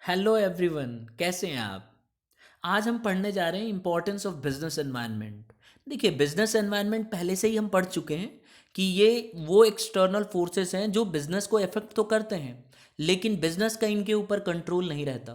Hello everyone, कैसे हैं आप। आज हम पढ़ने जा रहे हैं इम्पोर्टेंस ऑफ बिजनेस एनवायरनमेंट। देखिए, बिजनेस एनवायरनमेंट पहले से ही हम पढ़ चुके हैं कि ये वो एक्सटर्नल फोर्सेस हैं जो बिजनेस को इफेक्ट तो करते हैं, लेकिन बिजनेस का इनके ऊपर कंट्रोल नहीं रहता।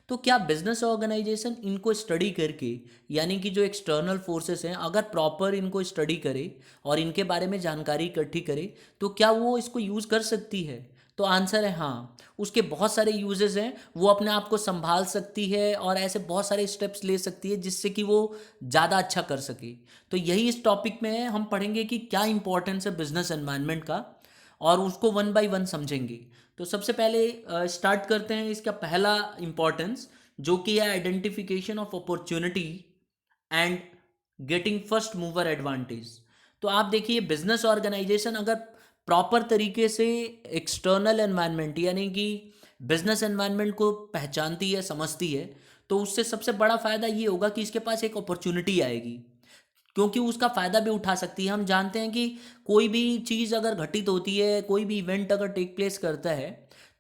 तो क्या बिजनेस ऑर्गेनाइजेशन इनको स्टडी करके, यानी कि जो एक्सटर्नल फोर्सेस हैं, अगर प्रॉपर इनको स्टडी करे और इनके बारे में जानकारी इकट्ठी करे, तो क्या वो इसको यूज़ कर सकती है। तो आंसर है हाँ। उसके बहुत सारे यूजेस हैं, वो अपने आप को संभाल सकती है और ऐसे बहुत सारे स्टेप्स ले सकती है जिससे कि वो ज़्यादा अच्छा कर सके। तो यही इस टॉपिक में है, हम पढ़ेंगे कि क्या इंपॉर्टेंस है बिजनेस एनवायरनमेंट का और उसको वन बाय वन समझेंगे। तो सबसे पहले स्टार्ट करते हैं इसका पहला इंपॉर्टेंस, जो कि है identification of opportunity and getting first mover advantage. तो आप देखिए, बिजनेस ऑर्गेनाइजेशन अगर प्रॉपर तरीके से एक्सटर्नल एनवायरनमेंट यानी कि बिजनेस एनवायरनमेंट को पहचानती है, समझती है, तो उससे सबसे बड़ा फ़ायदा ये होगा कि इसके पास एक अपॉर्चुनिटी आएगी, क्योंकि उसका फ़ायदा भी उठा सकती है। हम जानते हैं कि कोई भी चीज़ अगर घटित होती है, कोई भी इवेंट अगर टेक प्लेस करता है,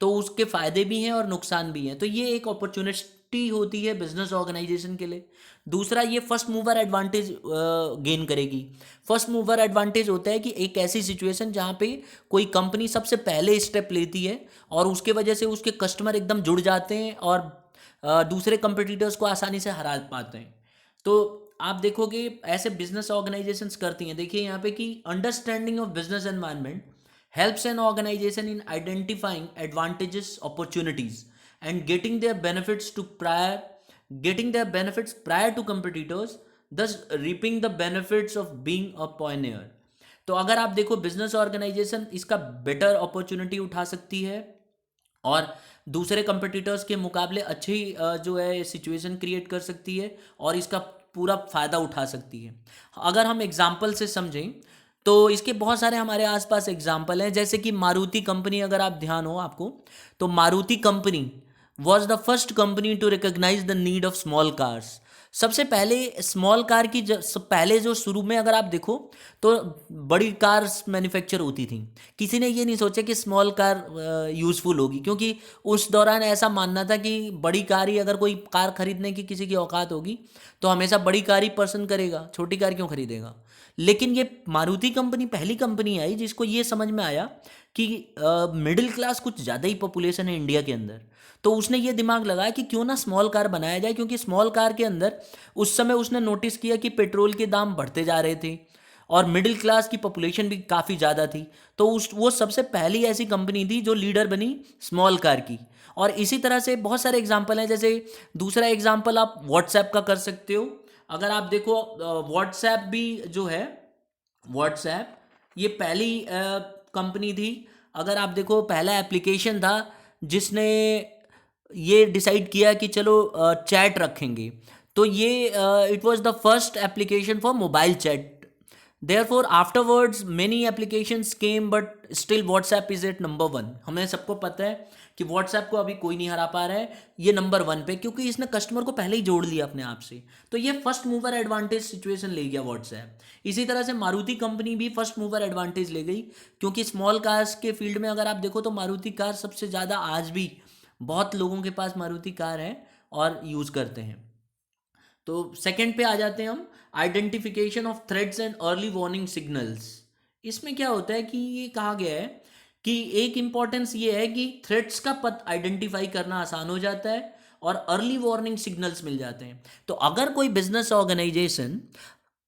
तो उसके फ़ायदे भी हैं और नुकसान भी हैं। तो ये एक अपॉर्चुनिटी होती है बिजनेस ऑर्गेनाइजेशन के लिए। दूसरा, ये फर्स्ट मूवर एडवांटेज गेन करेगी। फर्स्ट मूवर एडवांटेज होता है कि एक ऐसी सिचुएशन जहाँ पे कोई कंपनी सबसे पहले स्टेप लेती है और उसके वजह से उसके कस्टमर एकदम जुड़ जाते हैं और दूसरे कंपटीटर्स को आसानी से हरा पाते हैं। तो आप देखोगे ऐसे बिजनेस ऑर्गेनाइजेशंस करती हैं। देखिए यहाँ पे कि understanding of business environment helps an organization in identifying advantages, opportunities, and getting their benefits prior to competitors, thus reaping the benefits of being a pioneer. तो अगर आप देखो, बिजनेस ऑर्गेनाइजेशन इसका बेटर अपॉर्चुनिटी उठा सकती है और दूसरे कंपटीटर्स के मुकाबले अच्छी जो है सिचुएशन क्रिएट कर सकती है और इसका पूरा फ़ायदा उठा सकती है। अगर हम एग्जाम्पल से समझें तो इसके बहुत सारे हमारे आसपास एग्जाम्पल हैं, जैसे कि मारुति कंपनी। अगर आप ध्यान हो आपको, तो Maruti company was the first company to recognise the need of small cars. सबसे पहले स्मॉल कार की पहले जो शुरू में अगर आप देखो तो बड़ी कार्स मैन्युफैक्चर होती थी। किसी ने ये नहीं सोचा कि स्मॉल कार यूज़फुल होगी, क्योंकि उस दौरान ऐसा मानना था कि बड़ी कार ही, अगर कोई कार खरीदने की किसी की औकात होगी तो हमेशा बड़ी कार ही पसंद करेगा, छोटी कार क्यों खरीदेगा। लेकिन ये मारुति कंपनी पहली कंपनी आई जिसको ये समझ में आया कि मिडिल क्लास कुछ ज़्यादा ही पॉपुलेशन है इंडिया के अंदर। तो उसने ये दिमाग लगाया कि क्यों ना स्मॉल कार बनाया जाए, क्योंकि स्मॉल कार के अंदर उस समय उसने नोटिस किया कि पेट्रोल के दाम बढ़ते जा रहे थे और मिडिल क्लास की पॉपुलेशन भी काफ़ी ज़्यादा थी। तो उस वो सबसे पहली ऐसी कंपनी थी जो लीडर बनी स्मॉल कार की। और इसी तरह से बहुत सारे एग्जाम्पल हैं। जैसे दूसरा एग्जाम्पल आप व्हाट्सएप का कर सकते हो। अगर आप देखो, व्हाट्सएप भी जो है, व्हाट्सएप ये पहली कंपनी थी। अगर आप देखो, पहला एप्लीकेशन था जिसने ये डिसाइड किया कि चलो चैट रखेंगे। तो ये it was the first application for mobile chat. Therefore, afterwards, many applications came, but still WhatsApp is at number one. हमें सबको पता है कि WhatsApp को अभी कोई नहीं हरा पा रहा है, ये नंबर वन पे, क्योंकि इसने कस्टमर को पहले ही जोड़ लिया अपने आप से। तो ये फर्स्ट मूवर एडवांटेज सिचुएशन ले गया WhatsApp। इसी तरह से मारुति कंपनी भी फर्स्ट मूवर एडवांटेज ले गई, क्योंकि स्मॉल कार्स के फील्ड में अगर आप देखो तो मारुति कार सबसे ज़्यादा आज भी बहुत लोगों के पास मारुति कार है और यूज़ करते हैं। तो सेकंड पे आ जाते हैं हम, identification of threads and early warning signals. इसमें क्या होता है कि ये कहा गया है कि एक इम्पॉर्टेंस ये है कि थ्रेड्स का पथ आइडेंटिफाई करना आसान हो जाता है और अर्ली वार्निंग सिग्नल्स मिल जाते हैं। तो अगर कोई बिजनेस ऑर्गेनाइजेशन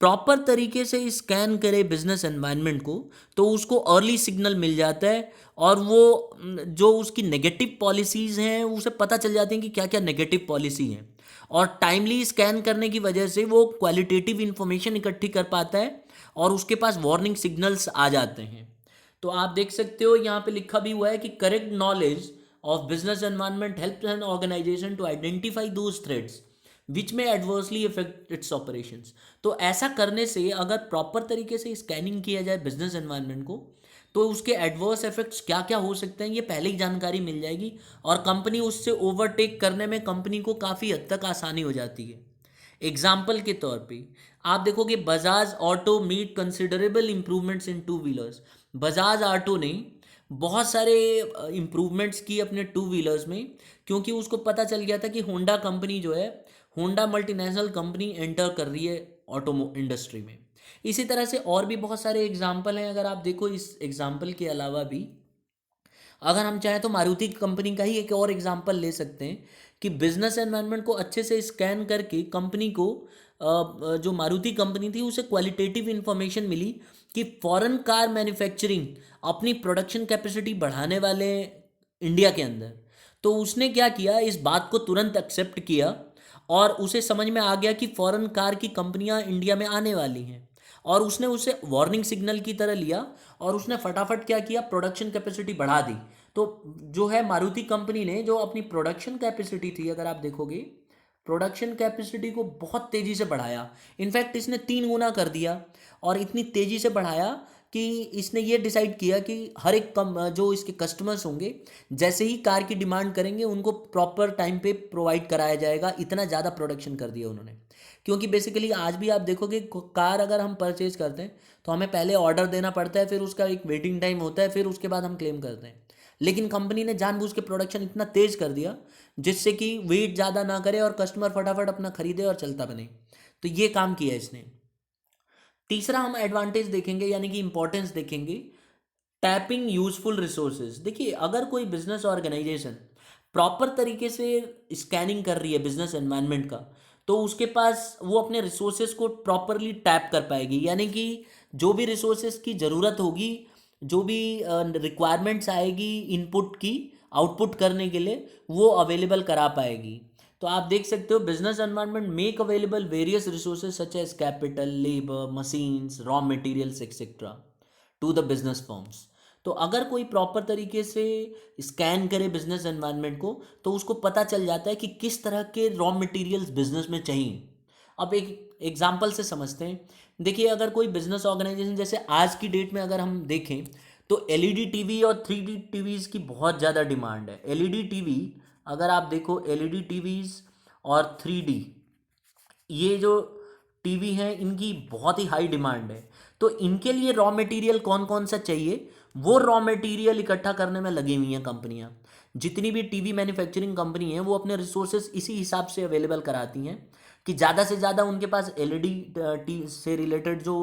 प्रॉपर तरीके से स्कैन करे बिजनेस एनवायरनमेंट को, तो उसको अर्ली सिग्नल मिल जाता है और वो जो उसकी नेगेटिव पॉलिसीज़ हैं उसे पता चल जाती हैं कि क्या क्या नेगेटिव पॉलिसी हैं। और टाइमली स्कैन करने की वजह से वो क्वालिटेटिव इंफॉर्मेशन इकट्ठी कर पाता है और उसके पास वार्निंग सिग्नल्स आ जाते हैं। तो आप देख सकते हो यहाँ पे लिखा भी हुआ है कि correct knowledge of business environment helps an organisation to identify those threats which may adversely effect it's operations. तो ऐसा करने से, अगर प्रॉपर तरीके से स्कैनिंग किया जाए बिजनेस एनवायरनमेंट को, तो उसके एडवर्स इफेक्ट्स क्या क्या हो सकते हैं ये पहले ही जानकारी मिल जाएगी और कंपनी उससे ओवरटेक करने में कंपनी को काफ़ी हद तक आसानी हो जाती है। एग्जाम्पल के तौर पे आप देखोगे, Bajaj Auto meet considerable improvements in two wheelers. Bajaj Auto ने बहुत सारे इम्प्रूवमेंट्स किए अपने टू व्हीलर्स में, क्योंकि उसको पता चल गया था कि होंडा कंपनी जो है, होंडा मल्टीनेशनल कंपनी एंटर कर रही है ऑटो इंडस्ट्री में। इसी तरह से और भी बहुत सारे एग्जाम्पल हैं। अगर आप देखो इस एग्जाम्पल के अलावा भी अगर हम चाहें तो मारुति कंपनी का ही एक और एग्जांपल ले सकते हैं कि बिजनेस एनवायरनमेंट को अच्छे से स्कैन करके कंपनी को जो मारुति कंपनी थी उसे क्वालिटेटिव इंफॉर्मेशन मिली कि फॉरेन कार मैन्युफैक्चरिंग अपनी प्रोडक्शन कैपेसिटी बढ़ाने वाले हैं इंडिया के अंदर। तो उसने क्या किया, इस बात को तुरंत एक्सेप्ट किया और उसे समझ में आ गया कि फॉरेन कार की कंपनियां इंडिया में आने वाली हैं, और उसने उसे वार्निंग सिग्नल की तरह लिया और उसने फटाफट क्या किया, प्रोडक्शन कैपेसिटी बढ़ा दी। तो जो है मारुति कंपनी ने जो अपनी प्रोडक्शन कैपेसिटी थी, अगर आप देखोगे प्रोडक्शन कैपेसिटी को बहुत तेज़ी से बढ़ाया। इनफैक्ट इसने 3 गुना कर दिया और इतनी तेज़ी से बढ़ाया कि इसने ये डिसाइड किया कि हर एक जो इसके कस्टमर्स होंगे जैसे ही कार की डिमांड करेंगे उनको प्रॉपर टाइम पे प्रोवाइड कराया जाएगा। इतना ज़्यादा प्रोडक्शन कर दिया उन्होंने, क्योंकि बेसिकली आज भी आप देखोगे कार अगर हम परचेज करते हैं तो हमें पहले ऑर्डर देना पड़ता है, फिर उसका एक वेटिंग टाइम होता है, फिर उसके बाद हम क्लेम करते हैं। लेकिन कंपनी ने जानबूझ के प्रोडक्शन इतना तेज़ कर दिया जिससे कि वेट ज़्यादा ना करे और कस्टमर फटाफट अपना खरीदे और चलता बने। तो ये काम किया इसने। तीसरा हम एडवांटेज देखेंगे यानी कि इंपॉर्टेंस देखेंगे, टैपिंग यूजफुल रिसोर्सेज। देखिए अगर कोई बिजनेस ऑर्गेनाइजेशन प्रॉपर तरीके से स्कैनिंग कर रही है बिजनेस एनवायरनमेंट का, तो उसके पास वो अपने रिसोर्सेज को प्रॉपरली टैप कर पाएगी, यानी कि जो भी रिसोर्सेज की ज़रूरत होगी, जो भी रिक्वायरमेंट्स आएगी इनपुट की आउटपुट करने के लिए, वो अवेलेबल करा पाएगी। तो आप देख सकते हो business environment make available various resources such as capital, labour, machines, raw materials etcetera to the business firms. तो अगर कोई प्रॉपर तरीके से स्कैन करे बिजनेस एनवायरनमेंट को तो उसको पता चल जाता है कि किस तरह के रॉ मटेरियल्स बिजनेस में चाहिए। अब एक एग्जांपल से समझते हैं। देखिए अगर कोई बिजनेस ऑर्गेनाइजेशन, जैसे आज की डेट में अगर हम देखें तो एलईडी टीवी और 3D टीवीज़ की बहुत ज़्यादा डिमांड है। एलईडी टीवी, अगर आप देखो एलईडी टीवीज़ और 3D, ये जो टीवी हैं इनकी बहुत ही हाई डिमांड है। तो इनके लिए रॉ मटेरियल कौन कौन सा चाहिए, वो रॉ मटेरियल इकट्ठा करने में लगी हुई हैं कंपनियां। जितनी भी टीवी मैन्युफैक्चरिंग कंपनी है वो अपने रिसोर्सेज इसी हिसाब से अवेलेबल कराती हैं कि ज़्यादा से ज़्यादा उनके पास एलईडी टी से रिलेटेड जो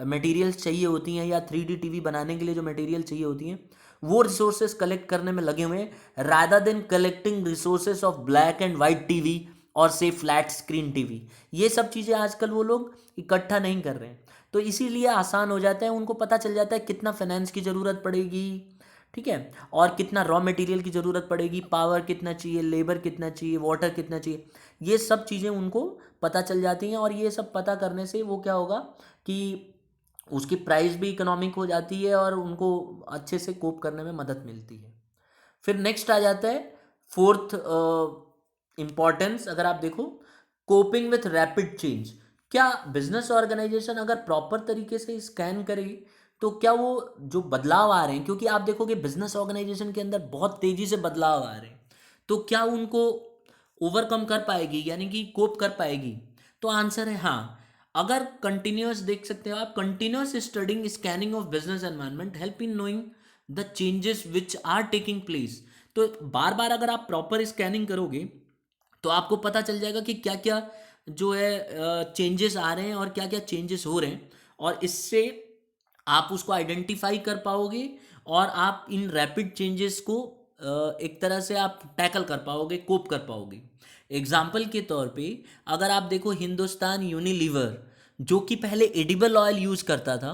मटेरियल्स चाहिए होती हैं या 3D टीवी बनाने के लिए जो मटेरियल चाहिए होती हैं वो रिसोर्सेज कलेक्ट करने में लगे हुए हैं, rather than collecting resources of black and white TV और से फ्लैट स्क्रीन टीवी। ये सब चीज़ें आजकल वो लोग इकट्ठा नहीं कर रहे हैं। तो इसीलिए आसान हो जाता है, उनको पता चल जाता है कितना फाइनेंस की ज़रूरत पड़ेगी, ठीक है, और कितना रॉ मटेरियल की ज़रूरत पड़ेगी, पावर कितना चाहिए, लेबर कितना चाहिए, वाटर कितना चाहिए। ये सब चीज़ें उनको पता चल जाती हैं और ये सब पता करने से वो क्या होगा कि उसकी प्राइस भी इकोनॉमिक हो जाती है और उनको अच्छे से कोप करने में मदद मिलती है। फिर नेक्स्ट आ जाता है फोर्थ इंपॉर्टेंस। अगर आप देखो कोपिंग विथ रैपिड चेंज, क्या बिजनेस ऑर्गेनाइजेशन अगर प्रॉपर तरीके से स्कैन करे तो क्या वो जो बदलाव आ रहे हैं, क्योंकि आप देखोगे बिजनेस ऑर्गेनाइजेशन के अंदर बहुत तेजी से बदलाव आ रहे हैं, तो क्या उनको ओवरकम कर पाएगी यानी कि कोप कर पाएगी। तो आंसर है हाँ। अगर कंटिन्यूस देख सकते हो आप, continuous studying scanning of business environment help in knowing the changes which are taking place. तो बार बार अगर आप प्रॉपर स्कैनिंग करोगे तो आपको पता चल जाएगा कि क्या क्या जो है चेंजेस आ रहे हैं और क्या क्या चेंजेस हो रहे हैं, और इससे आप उसको आइडेंटिफाई कर पाओगे और आप इन रैपिड चेंजेस को एक तरह से आप टैकल कर पाओगे, कोप कर पाओगे। एग्जाम्पल के तौर पे अगर आप देखो हिंदुस्तान यूनिलीवर, जो कि पहले एडिबल ऑयल यूज़ करता था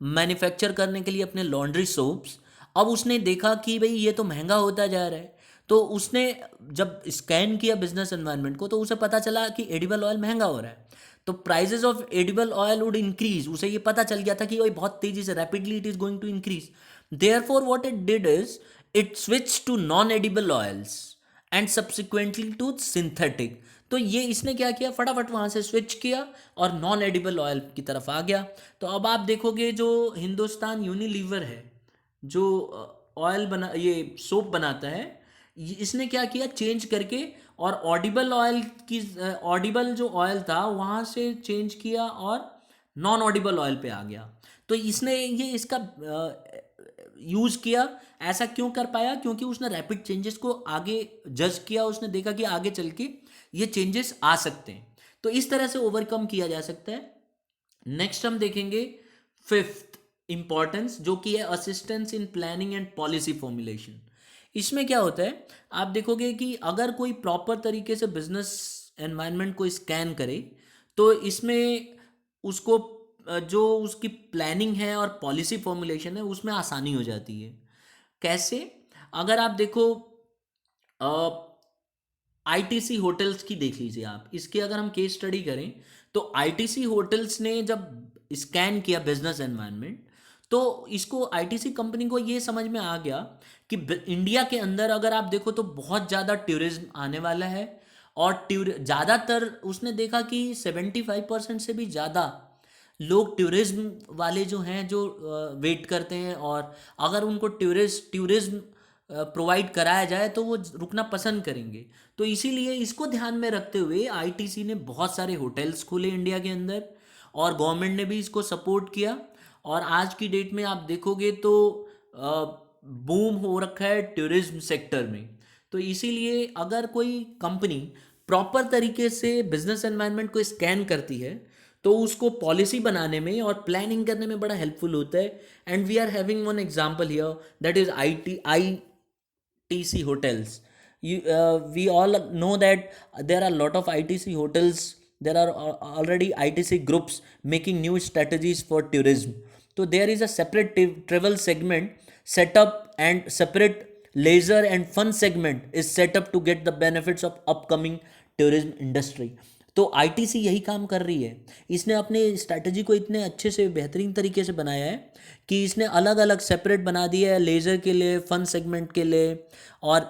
मैन्युफैक्चर करने के लिए अपने लॉन्ड्री सोप्स, अब उसने देखा कि भाई ये तो महंगा होता जा रहा है, तो उसने जब स्कैन किया बिजनेस एनवायरनमेंट को तो उसे पता चला कि एडिबल ऑयल महंगा हो रहा है, तो prices of edible oil would increase. उसे ये पता चल गया था कि ये बहुत तेजी से rapidly it is going to increase. Therefore what it did is it switch to non edible oils and subsequently to synthetic. तो ये इसने क्या किया, फटाफट वहां से स्विच किया और नॉन एडिबल ऑयल की तरफ आ गया। तो अब आप देखोगे जो हिंदुस्तान यूनिलीवर है, जो ऑयल बना ये सोप बनाता है, इसने क्या किया, चेंज करके और ऑडिबल ऑयल की ऑडिबल जो ऑयल था वहाँ से चेंज किया और नॉन ऑडिबल ऑयल पे आ गया। तो इसने ये इसका यूज़ किया। ऐसा क्यों कर पाया? क्योंकि उसने रैपिड चेंजेस को आगे जज किया, उसने देखा कि आगे चल के ये चेंजेस आ सकते हैं। तो इस तरह से ओवरकम किया जा सकता है। नेक्स्ट हम देखेंगे फिफ्थ इंपॉर्टेंस, जो कि है assistance in planning and policy formulation. इसमें क्या होता है, आप देखोगे कि अगर कोई प्रॉपर तरीके से बिजनेस एनवायरनमेंट को स्कैन करे तो इसमें उसको जो उसकी प्लानिंग है और पॉलिसी फॉर्मुलेशन है उसमें आसानी हो जाती है। कैसे? अगर आप देखो आईटीसी होटल्स की देख लीजिए आप, इसकी अगर हम केस स्टडी करें तो आईटीसी होटल्स ने जब स्कैन किया बिजनेस एनवायरनमेंट, तो इसको आईटीसी कंपनी को ये समझ में आ गया कि इंडिया के अंदर अगर आप देखो तो बहुत ज़्यादा टूरिज्म आने वाला है। और ज़्यादातर उसने देखा कि 75% से भी ज़्यादा लोग टूरिज्म वाले जो हैं जो वेट करते हैं, और अगर उनको टूरिज्म प्रोवाइड कराया जाए तो वो रुकना पसंद करेंगे। तो इसीलिए इसको ध्यान में रखते हुए आईटीसी ने बहुत सारे होटल्स खोले इंडिया के अंदर, और गवर्नमेंट ने भी इसको सपोर्ट किया। और आज की डेट में आप देखोगे तो बूम हो रखा है टूरिज्म सेक्टर में। तो इसीलिए अगर कोई कंपनी प्रॉपर तरीके से बिजनेस एनवायरनमेंट को स्कैन करती है तो उसको पॉलिसी बनाने में और प्लानिंग करने में बड़ा हेल्पफुल होता है। And we are having one example here, that is ITC hotels. We all know that there are a lot of ITC hotels. There are already ITC groups making new strategies for tourism. So there is a separate travel segment set up, and separate leisure and fun segment is set up to get the benefits of upcoming tourism industry. तो ITC यही काम कर रही है। इसने अपने strategy को इतने अच्छे से बेहतरीन तरीके से बनाया है कि इसने अलग अलग सेपरेट बना दिया है, लेज़र के लिए, फन सेगमेंट के लिए। और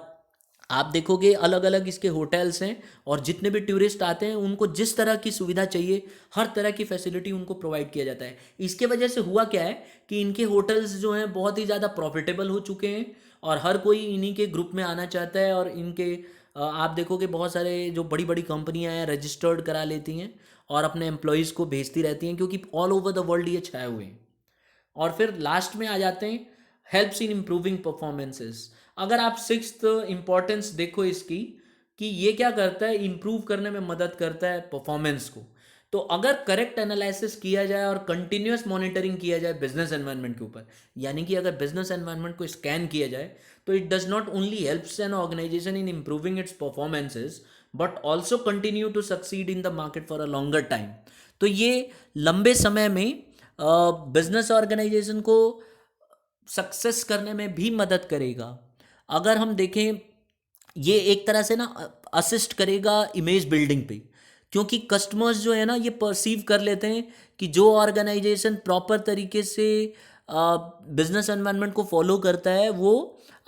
आप देखोगे अलग अलग इसके होटल्स हैं, और जितने भी टूरिस्ट आते हैं उनको जिस तरह की सुविधा चाहिए हर तरह की फैसिलिटी उनको प्रोवाइड किया जाता है। इसके वजह से हुआ क्या है कि इनके होटल्स जो हैं बहुत ही ज़्यादा प्रॉफिटेबल हो चुके हैं, और हर कोई इन्हीं के ग्रुप में आना चाहता है। और इनके आप देखोगे बहुत सारे जो बड़ी बड़ी कंपनियां हैं रजिस्टर्ड करा लेती हैं और अपने एम्प्लॉयज़ को भेजती रहती हैं, क्योंकि ऑल ओवर द वर्ल्ड ये छाए हुए हैं। और फिर लास्ट में आ जाते हैं हेल्प्स इन इम्प्रूविंग परफॉर्मेंसेस। अगर आप सिक्स्थ इंपॉर्टेंस देखो इसकी, कि ये क्या करता है, इम्प्रूव करने में मदद करता है परफॉर्मेंस को। तो अगर करेक्ट एनालिसिस किया जाए और कंटिन्यूस मॉनिटरिंग किया जाए बिजनेस एनवायरनमेंट के ऊपर, यानी कि अगर बिजनेस एनवायरनमेंट को स्कैन किया जाए, तो it does not only helps an organisation in improving its performances but also continue to succeed in the market for a longer time. तो ये लंबे समय में बिजनेस ऑर्गेनाइजेशन को सक्सेस करने में भी मदद करेगा। अगर हम देखें, ये एक तरह से ना असिस्ट करेगा इमेज बिल्डिंग पे, क्योंकि कस्टमर्स जो है ना ये परसीव कर लेते हैं कि जो ऑर्गेनाइजेशन प्रॉपर तरीके से बिजनेस एनवायरनमेंट को फॉलो करता है वो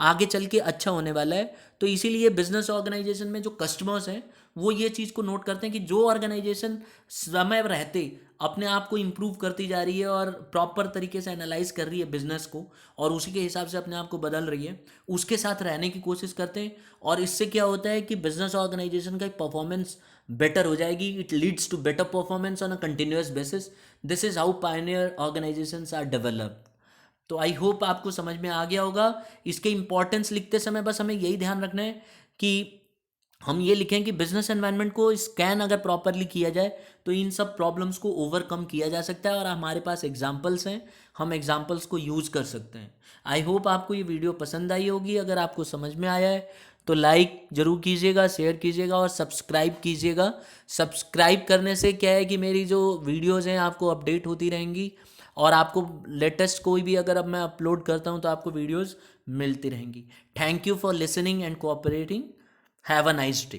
आगे चल के अच्छा होने वाला है। तो इसीलिए बिजनेस ऑर्गेनाइजेशन में जो कस्टमर्स हैं वो ये चीज़ को नोट करते हैं कि जो ऑर्गेनाइजेशन समय रहते अपने आप को इम्प्रूव करती जा रही है और प्रॉपर तरीके से एनालाइज कर रही है बिजनेस को, और उसी के हिसाब से अपने आप को बदल रही है, उसके साथ रहने की कोशिश करते हैं। और इससे क्या होता है कि बिजनेस ऑर्गेनाइजेशन का परफॉर्मेंस बेटर हो जाएगी। It leads to better performance on a continuous basis. This is how pioneer organisations are developed. तो आई होप आपको समझ में आ गया होगा। इसके इंपॉर्टेंस लिखते समय बस हमें यही ध्यान रखना है कि हम ये लिखें कि बिजनेस एनवायरनमेंट को स्कैन अगर प्रॉपरली किया जाए तो इन सब प्रॉब्लम्स को ओवरकम किया जा सकता है, और हमारे पास एग्जांपल्स हैं, हम एग्जांपल्स को यूज़ कर सकते हैं। आई होप आपको ये वीडियो पसंद आई होगी। अगर आपको समझ में आया है तो लाइक ज़रूर कीजिएगा, शेयर कीजिएगा और सब्सक्राइब कीजिएगा। सब्सक्राइब करने से क्या है कि मेरी जो वीडियोज़ हैं आपको अपडेट होती रहेंगी, और आपको लेटेस्ट कोई भी अगर अब मैं अपलोड करता हूँ तो आपको वीडियोज़ मिलती रहेंगी। Thank you for listening and cooperating. Have a nice day.